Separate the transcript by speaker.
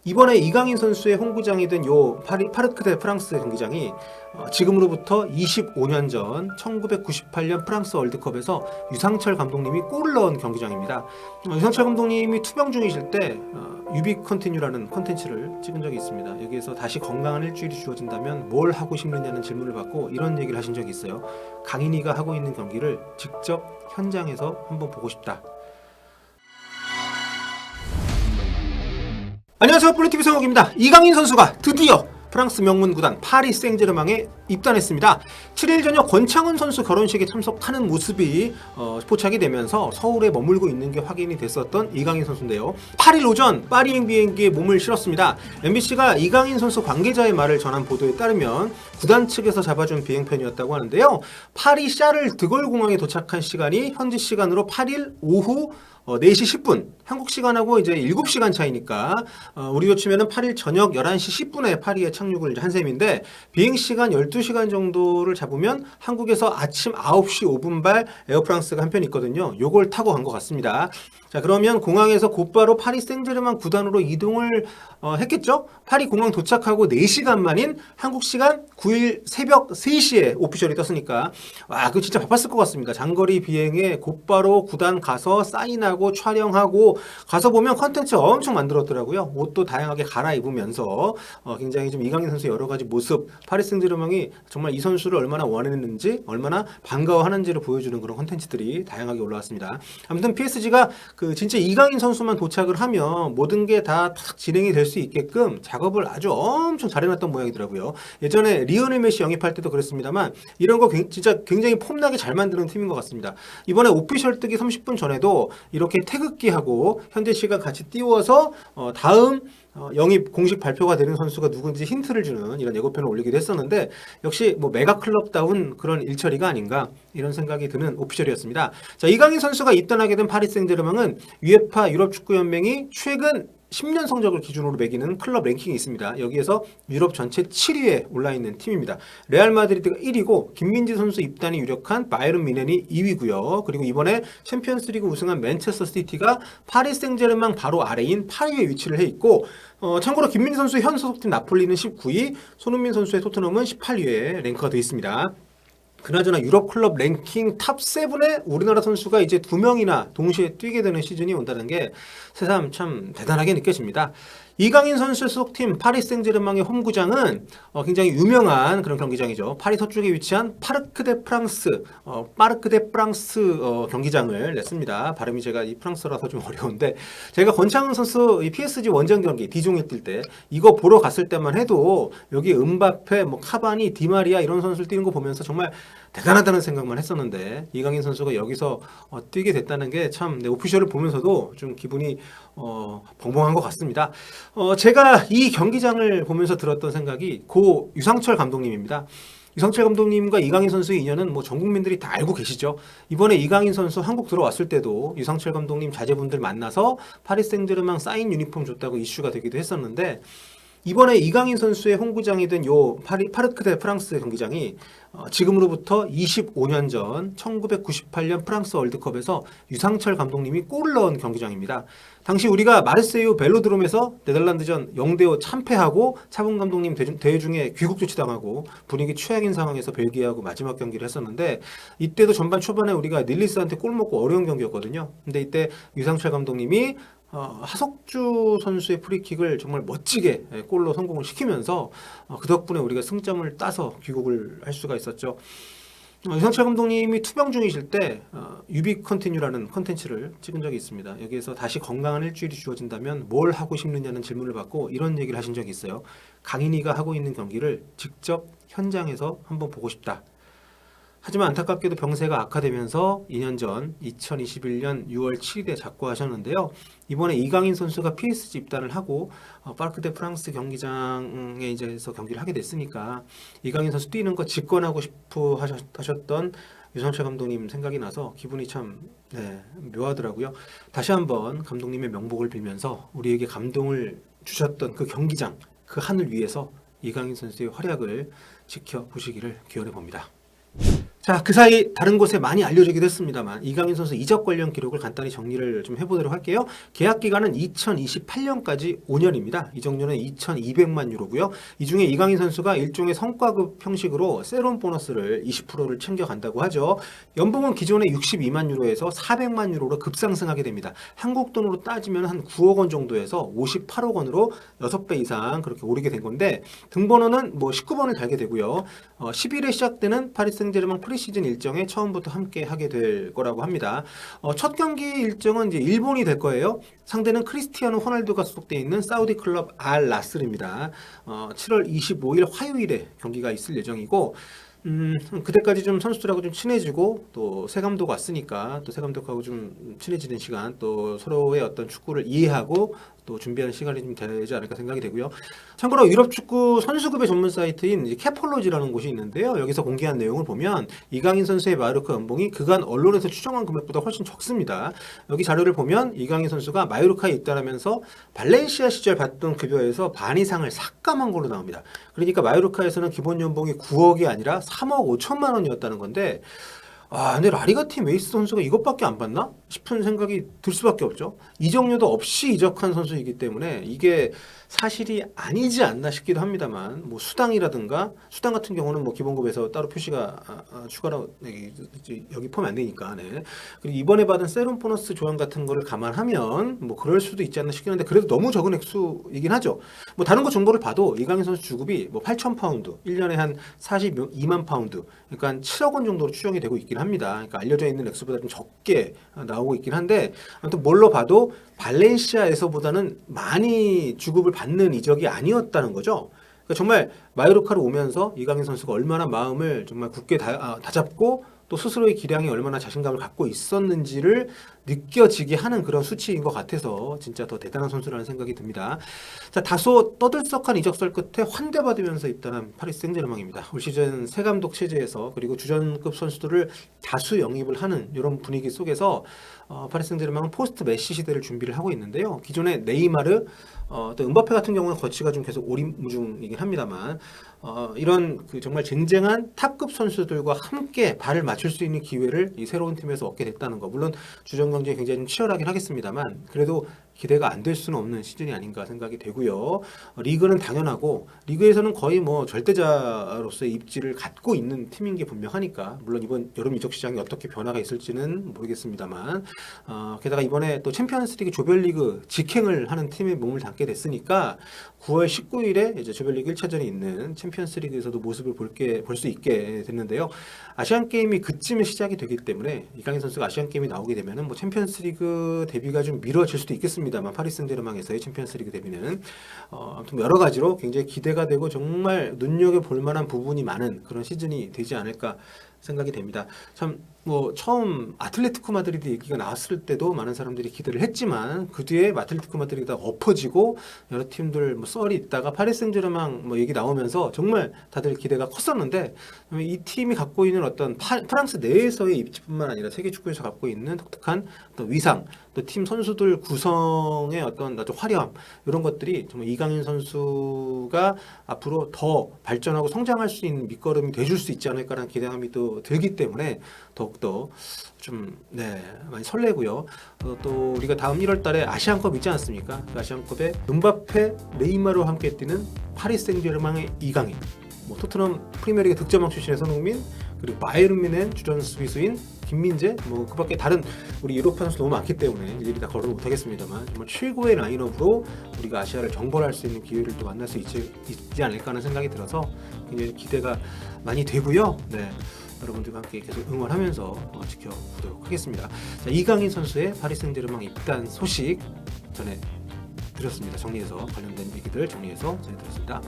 Speaker 1: 이번에 이강인 선수의 홈구장이 된 요 파르크 대 프랑스 경기장이 지금으로부터 25년 전 1998년 프랑스 월드컵에서 유상철 감독님이 골을 넣은 경기장입니다. 유상철 감독님이 투병 중이실 때 유비 컨티뉴라는 콘텐츠를 찍은 적이 있습니다. 여기에서 다시 건강한 일주일이 주어진다면 뭘 하고 싶느냐는 질문을 받고 이런 얘기를 하신 적이 있어요. 강인이가 하고 있는 경기를 직접 현장에서 한번 보고 싶다. 안녕하세요, 볼리TV 성욱입니다. 이강인 선수가 드디어 프랑스 명문 구단 파리 생제르맹에 입단했습니다. 7일 저녁 권창훈 선수 결혼식에 참석하는 모습이 포착이 되면서 서울에 머물고 있는 게 확인이 됐었던 이강인 선수인데요. 8일 오전 파리 비행기에 몸을 실었습니다. MBC가 이강인 선수 관계자의 말을 전한 보도에 따르면 구단 측에서 잡아준 비행편이었다고 하는데요. 파리 샤를 드골 공항에 도착한 시간이 현지 시간으로 8일 오후 4시 10분, 한국 시간하고 이제 7시간 차이니까 우리로 치면은 8일 저녁 11시 10분에 파리에 착륙을 한 셈인데 비행 시간 12시간 정도를 잡으면 한국에서 아침 9시 5분발 에어프랑스가 한 편 있거든요. 요걸 타고 간 것 같습니다. 자, 그러면 공항에서 곧바로 파리 생제르맹 구단으로 이동을 했겠죠? 파리 공항 도착하고 4시간 만인 한국 시간 9일 새벽 3시에 오피셜이 떴으니까 와, 그거 진짜 바빴을 것 같습니다. 장거리 비행에 곧바로 구단 가서 사인하고 촬영하고 가서 보면 컨텐츠 엄청 만들었더라고요. 옷도 다양하게 갈아입으면서 굉장히 좀 이강인 선수의 여러 가지 모습, 파리 생제르맹이 정말 이 선수를 얼마나 원했는지, 얼마나 반가워하는지를 보여주는 그런 컨텐츠들이 다양하게 올라왔습니다. 아무튼 PSG가 진짜 이강인 선수만 도착을 하면 모든 게 다 진행이 될 수 있게끔 작업을 아주 엄청 잘해놨던 모양이더라고요. 예전에 리오넬 메시 영입할 때도 그랬습니다만 이런 거 진짜 굉장히 폼나게 잘 만드는 팀인 것 같습니다. 이번에 오피셜 뜨기 30분 전에도 이렇게 태극기하고 현재 시간 같이 띄워서 다음 영입 공식 발표가 되는 선수가 누군지 힌트를 주는 이런 예고편을 올리기도 했었는데 역시 뭐 메가 클럽다운 그런 일처리가 아닌가 이런 생각이 드는 오피셜이었습니다. 자, 이강인 선수가 입단하게 된 파리 생제르맹은 UEFA 유럽 축구 연맹이 최근 10년 성적을 기준으로 매기는 클럽 랭킹이 있습니다. 여기에서 유럽 전체 7위에 올라있는 팀입니다. 레알 마드리드가 1위고 김민재 선수 입단이 유력한 바이에른 뮌헨이 2위고요. 그리고 이번에 챔피언스리그 우승한 맨체스터 시티가 파리 생제르맹 바로 아래인 8위에 위치를 해 있고 참고로 김민재 선수의 현 소속팀 나폴리는 19위, 손흥민 선수의 토트넘은 18위에 랭크가 되어 있습니다. 그나저나 유럽 클럽 랭킹 탑 7에 우리나라 선수가 이제 2명이나 동시에 뛰게 되는 시즌이 온다는 게 새삼 참 대단하게 느껴집니다. 이강인 선수의 소속팀 파리 생제르맹의 홈구장은 굉장히 유명한 그런 경기장이죠. 파리 서쪽에 위치한 파르크 대 프랑스 경기장을 냈습니다. 발음이 제가 이 프랑스라서 좀 어려운데 제가 권창훈 선수 이 PSG 원정 경기 디종에 뛸 때 이거 보러 갔을 때만 해도 여기 음바페, 카바니, 디마리아 이런 선수를 뛰는 거 보면서 정말 대단하다는 생각만 했었는데 이강인 선수가 여기서 뛰게 됐다는 게 참 오피셜을 보면서도 좀 기분이 벙벙한 것 같습니다. 제가 이 경기장을 보면서 들었던 생각이 고 유상철 감독님입니다. 유상철 감독님과 이강인 선수의 인연은 뭐 전 국민들이 다 알고 계시죠. 이번에 이강인 선수 한국 들어왔을 때도 유상철 감독님 자제분들 만나서 파리 생제르맹 사인 유니폼 줬다고 이슈가 되기도 했었는데 이번에 이강인 선수의 홈구장이 된 요 파르크 대 프랑스 경기장이 지금으로부터 25년 전 1998년 프랑스 월드컵에서 유상철 감독님이 골을 넣은 경기장입니다. 당시 우리가 마르세유 벨로드롬에서 네덜란드전 0대5 참패하고 차범 감독님 대회 중에 귀국 조치당하고 분위기 최악인 상황에서 벨기에하고 마지막 경기를 했었는데 이때도 전반 초반에 우리가 닐리스한테 골 먹고 어려운 경기였거든요. 근데 이때 유상철 감독님이 하석주 선수의 프리킥을 정말 멋지게 골로 성공을 시키면서 그 덕분에 우리가 승점을 따서 귀국을 할 수가 있었죠. 유상철 감독님이 투병 중이실 때 유비 컨티뉴라는 콘텐츠를 찍은 적이 있습니다. 여기에서 다시 건강한 일주일이 주어진다면 뭘 하고 싶느냐는 질문을 받고 이런 얘기를 하신 적이 있어요. 강인이가 하고 있는 경기를 직접 현장에서 한번 보고 싶다. 하지만 안타깝게도 병세가 악화되면서 2년 전 2021년 6월 7일에 작고하셨는데요. 이번에 이강인 선수가 PSG 입단을 하고 파르크 대 프랑스 경기장에 이제서 경기를 하게 됐으니까 이강인 선수 뛰는 거 직관하고 싶어 하셨던 유상철 감독님 생각이 나서 기분이 참 묘하더라고요. 다시 한번 감독님의 명복을 빌면서 우리에게 감동을 주셨던 그 경기장, 그 하늘 위에서 이강인 선수의 활약을 지켜보시기를 기원해 봅니다. 자, 그 사이 다른 곳에 많이 알려지기도 했습니다만 이강인 선수 이적 관련 기록을 간단히 정리를 좀 해보도록 할게요. 계약 기간은 2028년까지 5년입니다. 이적료는 2,200만 유로고요. 이 중에 이강인 선수가 일종의 성과급 형식으로 세론 보너스를 20%를 챙겨간다고 하죠. 연봉은 기존의 62만 유로에서 400만 유로로 급상승하게 됩니다. 한국 돈으로 따지면 한 9억 원 정도에서 58억 원으로 6배 이상 그렇게 오르게 된 건데, 등번호는 뭐 19번을 달게 되고요. 10일에 시작되는 파리 생제르맹 프리시즌 일정에 처음부터 함께 하게 될 거라고 합니다. 첫 경기 일정은 이제 일본이 될 거예요. 상대는 크리스티아노 호날두가 소속되어 있는 사우디 클럽 알 나스르입니다. 7월 25일 화요일에 경기가 있을 예정이고, 그때까지 좀 선수들하고 좀 친해지고, 또 새 감독 왔으니까 또 새 감독하고 좀 친해지는 시간, 또 서로의 어떤 축구를 이해하고 또 준비하는 시간이 좀 되지 않을까 생각이 되고요. 참고로 유럽 축구 선수급의 전문 사이트인 캐폴로지라는 곳이 있는데요. 여기서 공개한 내용을 보면 이강인 선수의 마요르카 연봉이 그간 언론에서 추정한 금액보다 훨씬 적습니다. 여기 자료를 보면 이강인 선수가 마요르카에 입단하면서 발렌시아 시절 받던 급여에서 반 이상을 삭감한 걸로 나옵니다. 그러니까 마요르카에서는 기본 연봉이 9억이 아니라 3억 5천만 원이었다는 건데, 근데 라리가 팀 에이스 선수가 이것밖에 안 받나 싶은 생각이 들 수밖에 없죠. 이적료도 없이 이적한 선수이기 때문에 이게 사실이 아니지 않나 싶기도 합니다만, 뭐 수당 같은 경우는 뭐 기본급에서 따로 표시가 추가로 여기 포함 안 되니까. 네. 그리고 이번에 받은 세론 보너스 조항 같은 거를 감안하면 뭐 그럴 수도 있지 않나 싶긴 한데, 그래도 너무 적은 액수이긴 하죠. 뭐 다른 거 정보를 봐도 이강인 선수 주급이 뭐 8천 파운드, 1년에 한 42만 파운드, 그러니까 한 7억 원 정도로 추정이 되고 있긴 합니다. 그러니까 알려져 있는 액수보다 좀 적게 나오고 있긴 한데, 아무튼 뭘로 봐도 발렌시아에서보다는 많이 주급을 받는 이적이 아니었다는 거죠. 그러니까 정말 마요르카로 오면서 이강인 선수가 얼마나 마음을 정말 굳게 다잡고 또 스스로의 기량에 얼마나 자신감을 갖고 있었는지를 느껴지게 하는 그런 수치인 것 같아서 진짜 더 대단한 선수라는 생각이 듭니다. 자, 다소 떠들썩한 이적설 끝에 환대받으면서 입단한 파리 생제르맹입니다. 올 시즌 새 감독 체제에서, 그리고 주전급 선수들을 다수 영입을 하는 이런 분위기 속에서 파리 생제르맹은 포스트 메시 시대를 준비를 하고 있는데요. 기존의 네이마르, 또 은바페 같은 경우는 거치가 좀 계속 오림중이긴 합니다만, 이런 그 정말 쟁쟁한 탑급 선수들과 함께 발을 맞출 수 있는 기회를 이 새로운 팀에서 얻게 됐다는 거. 물론 주전 경쟁이 굉장히 좀 치열하긴 하겠습니다만, 그래도 기대가 안 될 수는 없는 시즌이 아닌가 생각이 되고요. 리그는 당연하고, 리그에서는 거의 뭐 절대자로서의 입지를 갖고 있는 팀인 게 분명하니까, 물론 이번 여름 이적 시장이 어떻게 변화가 있을지는 모르겠습니다만, 게다가 이번에 또 챔피언스리그 조별리그 직행을 하는 팀에 몸을 담게 됐으니까 9월 19일에 이제 조별리그 1차전이 있는 챔피언스리그에서도 모습을 볼 수 있게 됐는데요. 아시안 게임이 그쯤에 시작이 되기 때문에 이강인 선수가 아시안 게임이 나오게 되면은 뭐 챔피언스리그 데뷔가 좀 미뤄질 수도 있겠습니다만, 파리 생제르맹에서의 챔피언스리그 데뷔는 아무튼 여러 가지로 굉장히 기대가 되고 정말 눈여겨 볼 만한 부분이 많은 그런 시즌이 되지 않을까 생각이 됩니다. 참 뭐 처음 아틀레티코 마드리드 얘기가 나왔을 때도 많은 사람들이 기대를 했지만, 그 뒤에 아틀레티코 마드리드가 엎어지고 여러 팀들 뭐 썰이 있다가 파리 생제르맹 뭐 얘기 나오면서 정말 다들 기대가 컸었는데, 이 팀이 갖고 있는 어떤 프랑스 내에서의 입지뿐만 아니라 세계 축구에서 갖고 있는 독특한 어떤 위상, 또 팀 선수들 구성의 어떤 아주 화려함, 이런 것들이 정말 이강인 선수가 앞으로 더 발전하고 성장할 수 있는 밑거름이 돼줄 수 있지 않을까라는 기대감이 또 들기 때문에 더욱더 좀 많이 설레고요. 또 우리가 다음 1월달에 아시안컵 있지 않습니까? 그 아시안컵에 은바페, 네이마르와 함께 뛰는 파리 생제르맹의 이강인, 뭐 토트넘 프리미어리그 득점왕 출신의 손흥민, 그리고 바이에른 뮌헨 주전 수비수인 김민재, 뭐 그밖에 다른 우리 유럽 선수 너무 많기 때문에 일일이 다 거론을 못하겠습니다만, 정말 최고의 라인업으로 우리가 아시아를 정벌할 수 있는 기회를 또 만날 수 있지 않을까 하는 생각이 들어서 굉장히 기대가 많이 되고요. 여러분들과 함께 계속 응원하면서 지켜보도록 하겠습니다. 자, 이강인 선수의 파리 생제르맹 입단 소식 전해드렸습니다. 정리해서 관련된 얘기들 정리해서 전해드렸습니다.